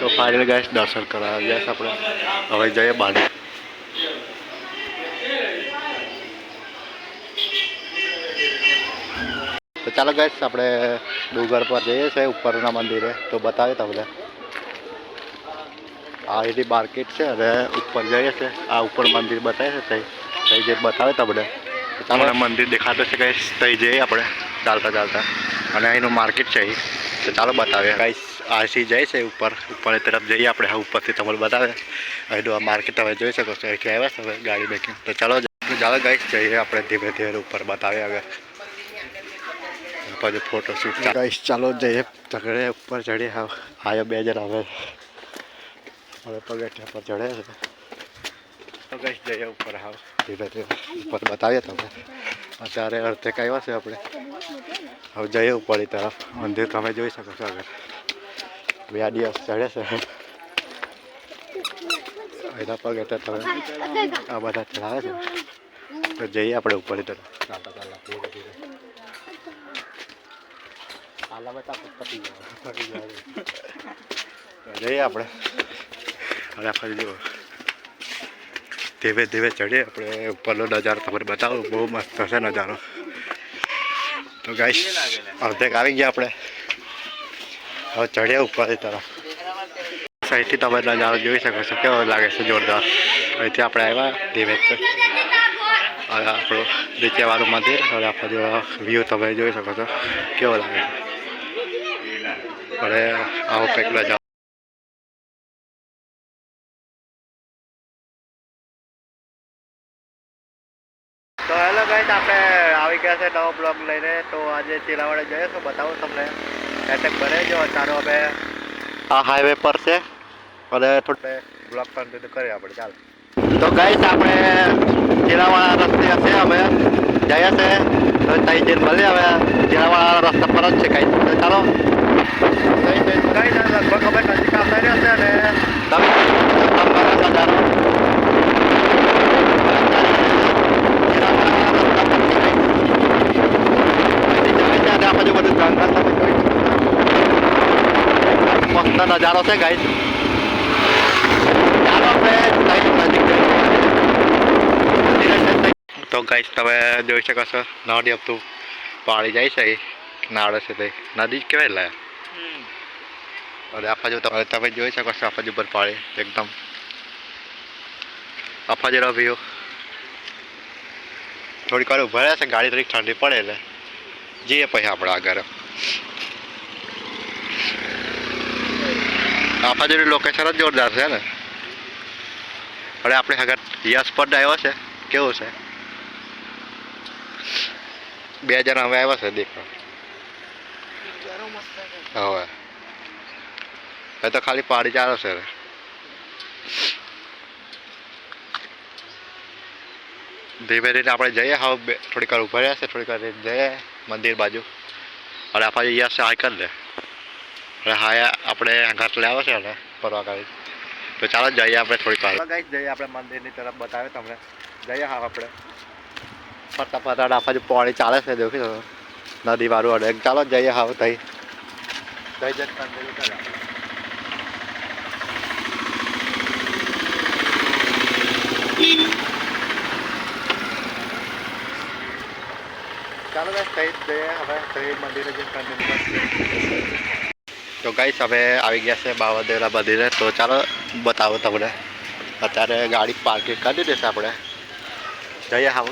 તો final guys દર્શન કરવા ગયા છે આપણે. હવે જઈએ બાજુ. તો ચાલો ગાઈસ આપણે ડુંગર પર જઈએ છીએ ઉપરના મંદિરે. તો બતાવે તમને આ એની માર્કેટ છે અને ઉપર જઈએ છે. આ ઉપર મંદિર બતાવે છે તઈ જે બતાવે તમને. તમને મંદિર દેખાતો છે ગાઈસ. તઈ જઈએ આપણે ચાલતા ચાલતા અને અહીંનું માર્કેટ છે. તો ચાલો બતાવે ગાઈસ. આરસી જાય છે ઉપર તરફ જઈએ આપણે. હા ઉપરથી તમને બતાવે અહીંનું આ માર્કેટ તમે જોઈ શકો છો. અહીંથી આવ્યા છે હવે ગાડી બેકિંગ. તો ચાલો ગાઈસ જઈએ આપણે ધીમે ધીમે ઉપર બતાવે હવે પછી ફોટોશૂટ. ગાઈસ ચાલો જઈએ તગડે ઉપર ચડીએ. હા આયા 2 જણ હવે પગથિયા પર ચડે છે. તો ગાઈસ જઈએ ઉપર. હા ધીમે ધીમે ઉપર બતાવીએ તમને. અત્યારે અડધે આવ્યા છે આપણે. હવે જઈએ ઉપર તરફ. મંદિર તમે જોઈ શકો છો આગળ 2 દિવસ ચડે છે. એના પગથિયા તમે આ બધા ચડાવે છે. તો જઈએ આપણે ઉપર તરફ ચાલતા ચાલતા ધીરે ધીરે. જઈએ આપણે અને ફરી જુઓ ધીમે ધીમે ચડીએ આપણે. ઉપરનો નજારો તમને બતાવું. બહુ મસ્ત હશે નજારો. તો ગાઈસ અડધેક આવી ગયા આપણે. હવે ચડીએ ઉપર તરફ. સાઈડથી તમે નજારો જોઈ શકો છો. કેવો લાગે છે જોરદાર. અહીંથી આપણે આવ્યા ધીમે આપણું નીચેવાળું મંદિર. અને આપણું વ્યૂ તમે જોઈ શકો છો કેવો લાગે છે. અને આવો કંઈક નજારો. તો હેલો ગાઈસ આપણે આવી ગયા છે નવો બ્લોગ લઈને. તો આજે ચીલાવાડે જઈએ તો બતાવું તમને. એટેક બને જો ચાલો અમે આ હાઈવે પર છે અને થોડે બ્લોગ કન્ટિન્યુ કરીએ આપણે. ચાલો તો ગાઈસ આપણે ચીલાવાડા રસ્તે હશે અમે જઈએ છે. તો ત્યાં જઈને મળીએ. હવે ચીલાવાડા રસ્તા પર જ છે ગાઈસ. તો ચાલો લગભગ અમે નજીક આવતા રહ્યા છે અને નજારો મસ્ત નજારો છે ગાઈસ. ચાલો આપણે તો ગાઈસ તમે જોઈ શકો છો નદી હપ્તું પાણી જાય છે. નાળો છે તે નદી જ કહેવાય લે. અને આ બાજુ તમે જોઈ શકો છો. આ બાજુ પર પાણી એકદમ અફાજરો વ્યૂ. થોડીક વાર ઉભા રહ્યા છે. ગાડી થોડીક ઠંડી પડે એટલે જઈએ પછી આપણે આગળ. આ બાજુની લોકેશન જ જોરદાર છે ને. અને આપણે આગળ યશ પર આવ્યો છે. કેવું છે 2 જણ હવે આવ્યા છે દેખવા. હવે એ તો ખાલી પાડી ચાલો છે. ધીમે ધીમે આપણે જઈએ. હવે થોડીક વાર ઉભા રહ્યા છે. થોડીક વાર જઈએ મંદિર બાજુ. અને આપણે યશ હાઈ કરી લે. અને હા આપણે ઘાટ લાવ્યો છે ને ફરવા કરી. તો ચાલો જઈએ આપણે થોડીક વાર. ગાઈસ જઈએ આપણે મંદિરની તરફ બતાવે તમને. જઈએ હા આપણે ફરતા ફરતા આ બાજુ પાણી ચાલે છે. દેખી નદી વાળું. અને ચાલો જઈએ હા તઈ જઈ જઈને કંટિન્યુ કરે. ચાલો ગાઈસ થઈ જઈએ હવે થઈ મંદિરે જઈને કંટિન્યુ. તો ગાઈસ હવે આવી ગયા છે બાવાદેવરા મંદિરે. તો ચાલો બતાવો તમને. અત્યારે ગાડી પાર્કિંગ કરી દીધી છે આપણે. જઈએ હા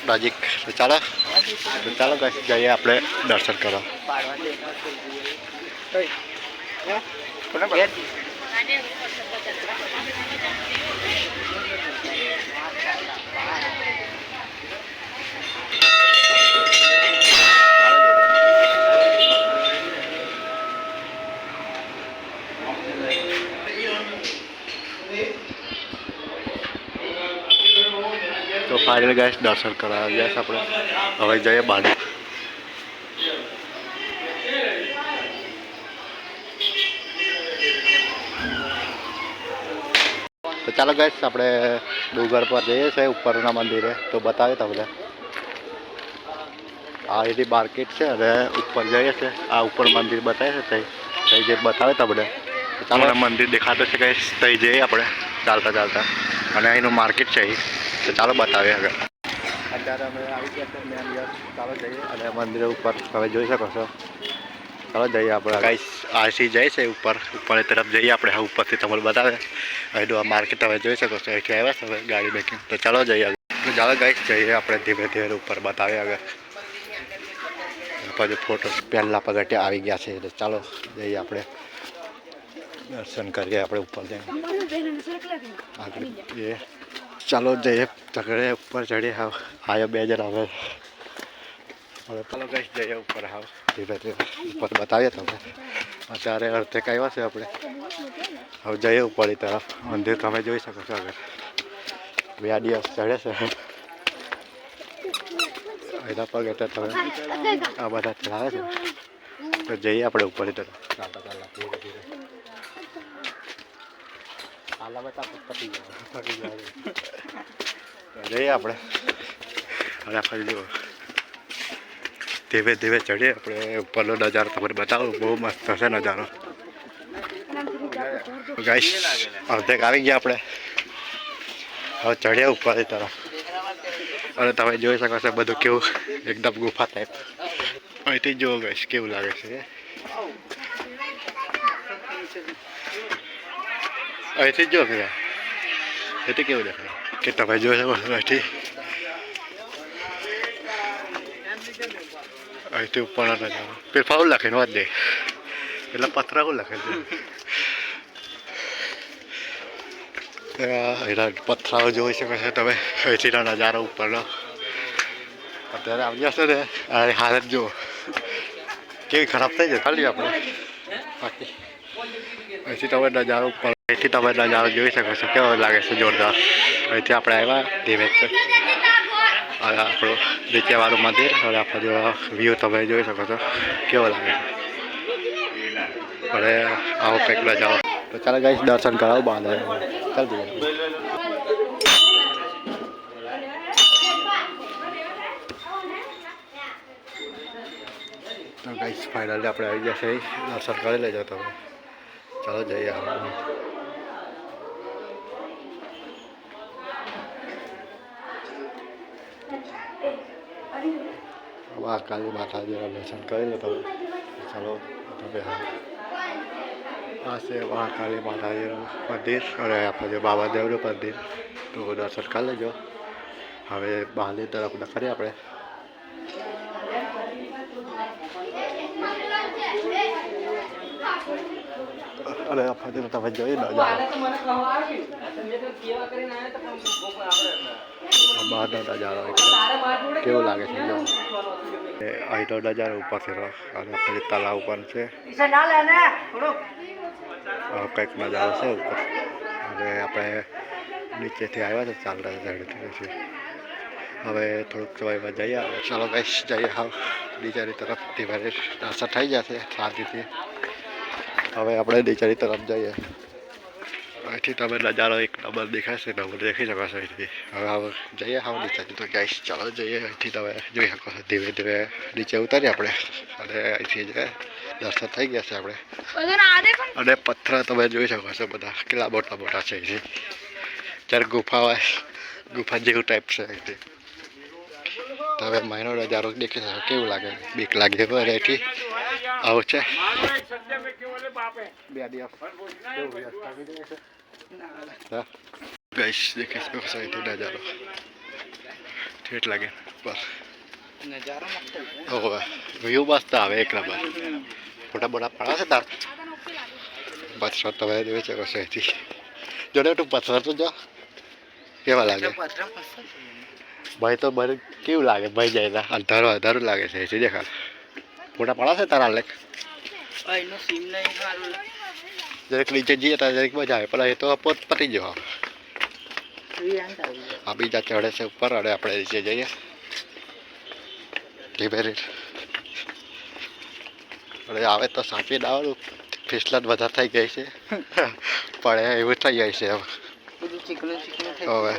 નજીક. તો ચાલો ગાઈસ જઈએ આપણે દર્શન કરવા. તો ફાઇનલ ગાઈસ દર્શન કરવા ગયા છે આપણે. હવે જઈએ બાજુ. તો ચાલો ગાઈસ આપણે ડુંગર પર જઈએ છીએ ઉપરના મંદિરે. તો બતાવે તમને આ એની માર્કેટ છે અને ઉપર જઈએ છે. આ ઉપર મંદિર બતાવે છે તઈ જે બતાવે તમને. ચાલો મંદિર દેખાતું છે કંઈ ત્યાં જઈએ આપણે ચાલતા ચાલતા અને અહીંનું માર્કેટ છે તો ચાલો બતાવીએ આગળ. અત્યારે અમે આવી ગયા છે મેન ગેટ. ચાલો જઈએ અને મંદિર ઉપર તમે જોઈ શકો છો. ચાલો જઈએ આપણે ગાઈસ આરસી જાય છે ઉપરની તરફ જઈએ આપણે. હા ઉપરથી તમને બતાવે અહીંનું આ માર્કેટ તમે જોઈ શકો છો. અહીંથી આવ્યા છે હવે ગાડી બેકીને તો ચાલો જઈએ તો ચાલો ગાઈસ જઈએ આપણે ધીમે ધીમે ઉપર બતાવીએ આગળ. પછી ફોટો પહેલાં પગથિયા આવી ગયા છે એટલે ચાલો જઈએ આપણે દર્શન કરીએ આપણે ઉપર જઈને આગળ એ ચાલો જઈએ તગડે ઉપર ચડીએ. હા આવ્યો 2 જણા હવે ચાલો ગાઈસ જઈએ ઉપર. હા ધીરે ધીરે ઉપર બતાવીએ તમને. અત્યારે અડધે આવ્યા છે આપણે. હવે જઈએ ઉપરની તરફ. મંદિર તમે જોઈ શકો છો આગળ 2 દિવસ ચડે છે એના પગ એટલે તમે આ બધા ચલાવે છે તો જઈએ આપણે ઉપરની તરફ ચાલતા ચાલતા ધીરે ધીરે. જઈએ આપણે અને ફરી જુઓ ધીમે ધીમે ચડીએ આપણે. ઉપરનો નજારો તમને બતાવું બહુ મસ્ત હશે નજારો. ગાઈસ અડધેક આવી ગયા આપણે. હવે ચડ્યા ઉપરની તરફ અને તમે જોઈ શકો છો બધું કેવું એકદમ ગુફા ટાઈપ. અહીંથી જુઓ ગાઈસ કેવું લાગે છે. અહીંથી જો પેલા અહીંથી કેવું દેખાય કે તમે જોઈ શકો છો. અહીંથી ઉપરનો નજારો પેલા ફાઉલ લખીને વાત દે એટલે પથરા શું લખે છે એના પથરાઓ જોઈ શકો છો તમે. અહીંથીનો નજારો ઉપરનો અત્યારે આવી જશે ને આ હાલત જુઓ કેવી ખરાબ થઈ જાય ખાલી આપણે. બાકી અહીંથી તમે નજારો ઉપર અહીંથી તમે નજારો જોઈ શકો છો કેવો લાગે છે જોરદાર. અહીંથી આપણે આવ્યા ધીમે આપણું નીચેવાળું મંદિર અને આપણો જો વ્યૂ તમે જોઈ શકો છો કેવો લાગે છે. અને આવો કંઈક નજારો તો ચાલો ગાઈસ દર્શન કરાવો બહાર ચાલ દઈએ. તો ગાઈસ ફાઇનલી આપણે આવી જશે દર્શન કરી લેજો તમે. ચાલો જઈએ. મહાકાલી માતાજીના દર્શન કરી લો તમે. ચાલો તમે આ છે મહાકાલી માતાજીનું મંદિર અને આપણે જે બાબાદેવનું મંદિર તો દર્શન કરી લેજો. હવે બહારની તરફ કરીએ આપણે. અને આપણે તમે જોઈ લો બહારનો નજારો કેવો લાગે છે જો. અહીંનો નજારો ઉપરથી રહ્યો અને પછી તળાવ પણ છે કંઈક નજારો છે ઉપર. અને આપણે નીચેથી આવ્યા છે ચાલતા ચડતી છે. હવે થોડુંક સમયમાં જઈએ ચાલો ગાઈસ જઈએ. હા નીચેની તરફ ધીમે દર્શન થઈ જશે શાંતિથી. હવે આપણે નીચેની તરફ જઈએ. અહીંથી તમે નજારો એક નંબર દેખાશે નંબર દેખી શકો છો અહીંથી. હવે જઈએ હા નીચેથી તો ગાઈસ ચાલો જઈએ. અહીંથી તમે જોઈ શકો છો ધીમે ધીમે નીચે ઉતારીએ આપણે અને અહીંથી જ દર્શન થઈ ગયા છે આપણે. અને પથ્થર તમે જોઈ શકો છો બધા કેટલા મોટા મોટા છે અહીંથી. જ્યારે ગુફા હોય ગુફા જેવું ટાઈપ છે અહીંથી. તમે મહિનો નજારો દેખી શકો કેવું લાગે બીક લાગે હોય અહીંથી આવું છે. 2 દિવસ ગાઈસ દેખી શકો છો અહીંથી નજારો ઠેઠ લાગે બસ નજારો વ્યૂ મસ્ત આવે એક નંબર. ફોટા બોટા પાડવા છે તાર પથ્થર તમે જોઈ શકો છો અહીંથી. જો ને તું પથ્થર તો જો કેવા લાગે ભાઈ. તો મને કેવું લાગે ભાઈ જાય અંધારું અંધારું લાગે છે અહીંથી દેખાડ. ફોટા પાડવા છે તારા લેખ દરેક નીચે જઈએ ત્યારે દરેક મજા આવે પણ એ તો પોત પતી ગયો. આ બીજા ચડે છે ઉપર અને આપણે નીચે જઈએ ધીમે ધીરે. અને આવે તો સાચવીને આવવાનું ફિસલન વધારે થઈ ગઈ છે પણ એવું થઈ જાય છે હવે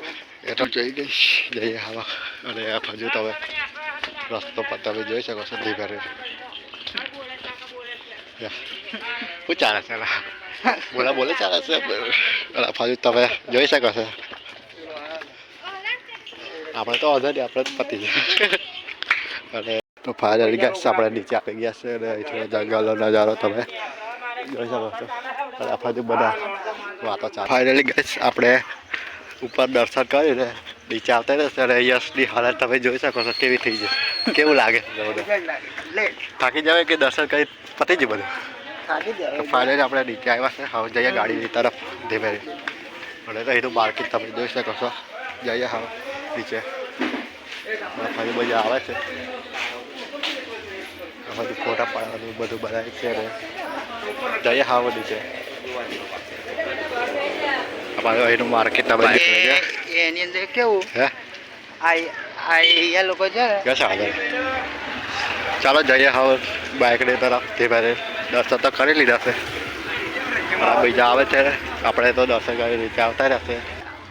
એ તો જઈ ગઈ જઈએ હવા. અને હજુ તમે રસ્તો પર તમે જોઈ શકો છો ધીમે ધીરે શું ચાલે છે. બોલા બોલે ચાલે છે ફાજુ તમે જોઈ શકો છો આપણે તો અધર આપણે તો પતી જાય અને તો ફાઇનલી ગાઈસ આપણે નીચે આવી ગયા છે અને અહીંથી જંગલનો નજારો તમે જોઈ શકો છો અને આ બાજુ બધા વાતો ચાલે ફાઇનલી ગાઈસ આપણે ઉપર દર્શન કરીને નીચે આવતા રહેશે અને યશની હાલત તમે જોઈ શકો છો કેવી થઈ જશે કેવું લાગે થાકી જવાય કે દર્શન કરી પતી જ બધું ફાઇનલી આપણે નીચે આવ્યા છે હવે જઈએ ગાડીની તરફ ધીમે અને અહીંનું માર્કેટ તમે જોઈ શકો છો જઈએ હવે નીચે ફરી મજા આવે છે બધું ફોટા પાડવાનું બધું બનાવે છે અને જઈએ હા નીચે અમારું અહીંનું માર્કેટ તમે એની અંદર કેવું હે અહીંયા લોકો છે ને ચાલો જઈએ હવે બાઇકની તરફ ધીમે દર્શન તો કરી લીધા છે બીજા આવે છે આપણે તો દર્શન કરી નીચે આવતા રહેશે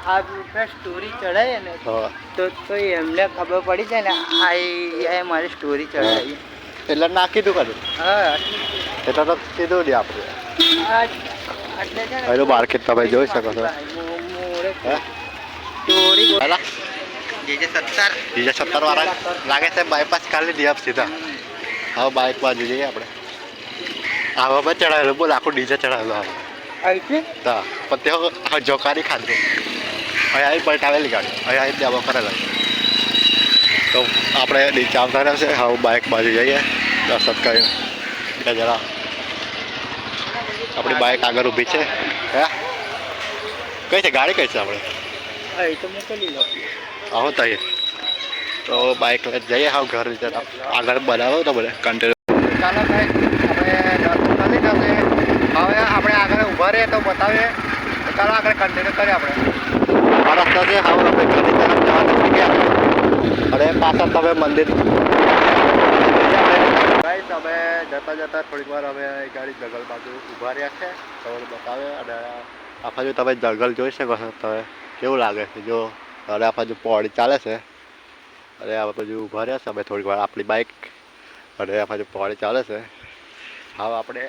આ સ્ટોરી ચડાવીએ ને તો એમને ખબર પડી જાય ને આ મારી સ્ટોરી ચડાવી એટલે ના કીધું કર્યું હા એટલે તો કીધું નહીં આપણે એટલે છે એનું માર્કેટ તમે જોઈ શકો છો સ્ટોરી બીજા 70 વાળા લાગે છે બાયપાસ ખાલી દે સીધા હવે બાઇક બાજુ જઈએ આપણે આવા પર ચડાવેલું બોલ આખું ડીજે ચડાવેલું આવે અહીંથી હા પણ તે જોકારી ખાધું અહીં આવી પલટાવેલી ગાડી અહીં આવી દેવા કરેલા તો આપણે નીચે આવતા રહેશે હવે બાઇક બાજુ જઈએ દર્શન કરીને જરા આપણી બાઇક આગળ ઊભી છે હે કઈ છે ગાડી કઈ છે આપણે અહીં તો મોકલી લો આવો તઈ તો બાઇક લઈને જઈએ હવે ઘર જરા આગળ બનાવો તો બધે કન્ટેનર ચાલો ભાઈ આપણે દર્શન કરી જશે હવે આપણે આગળ ઊભા રહીએ તો બતાવીએ ચાલો આગળ કન્ટિન્યુ કરીએ આપણે આ રસ્તા છે હવે આપણે ઘરની તરફ જવા નીકળી ગયા અને પાછળ તમે મંદિર ભાઈ તમે જતા જતા થોડીક વાર અમે ગાડી જંગલ બાજુ ઊભા રહ્યા છે તમને બતાવે અને આ બાજુ તમે જંગલ જોઈ શકો છો તમે કેવું લાગે છે જો અને આ બાજુ પોડી ચાલે છે અને આ બાજુ ઊભા રહ્યા છે અમે થોડીક વાર આપણી બાઇક અને આ બાજુ પોડી ચાલે છે હવે આપણે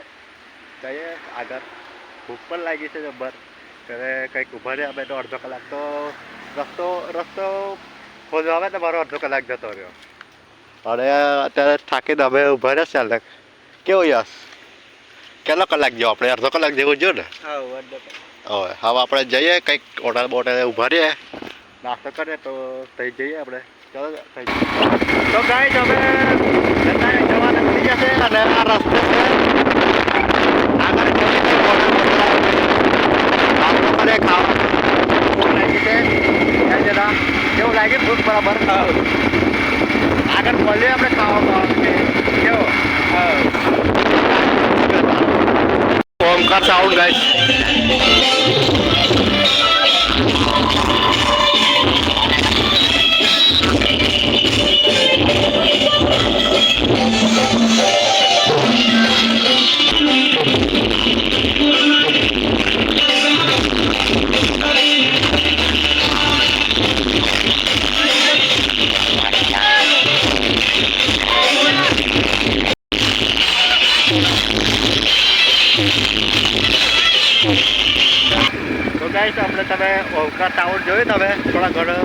જઈએ આગળ ભૂખ પણ લાગી છે જબ્બર ત્યારે કંઈક ઊભા રહ્યા અમે તો અડધો કલાક તો રસ્તો ખોજો આવે તો મારો અડધો કલાક જતો રહ્યો અને અત્યારે થાકીને અમે ઊભા રહ્યા ચાલે કેવું યશ કેટલો કલાક જેવો આપણે અડધો કલાક જેવું જો ને હવે આપણે જઈએ કંઈક હોટલ બોટલ ઊભા રહીએ નાસ્તો કરીએ તો થઈ જઈએ આપણે ચાલો થઈ તો ગાઈસ અમે જવા નીકળી જશે અને આ રસ્તે છે આગળ જઈએ નાસ્તો કરે ખાવા લાગી છે જરા કેવું લાગે ભૂખ બરાબર આગળ મળીએ આપણે ખાવા કેવો ઓમકાર સાઉન્ડ ગાઈસ તો ગાઈસ આપણે તમે ઓમકાર ટાઉન જોયું તમે થોડા ઘણો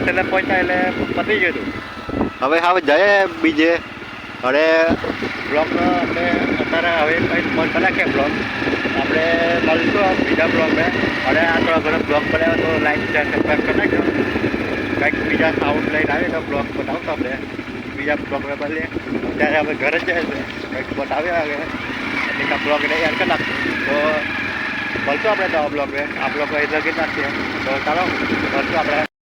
છેલ્લે પહોંચ્યા એટલે પતી ગયું હવે જઈએ બીજે અને બ્લોગ આપણે અત્યારે હવે કંઈક બંધ કરી નાખીએ બ્લોગ આપણે મળીશું બીજા બ્લોગને અને આ થોડા ઘણો બ્લોગ બનાવ્યો તો લાઈક શેર સબસ્ક્રાઈબ કરી નાખજો કંઈક બીજા સાઉન્ડ લઈને આવીએ તો બ્લોગ બનાવશું આપણે બીજા બ્લોગને મળીએ ત્યારે અમે ઘરે જ જઈએ કંઈક બતાવ્યા હવે એટલે બ્લોગને યાદ કરી નાખશું તો મળશું આપણે નવા બ્લોગને આ બ્લોગ અહીં લગી નાખીએ તો ચાલો મળશું આપણે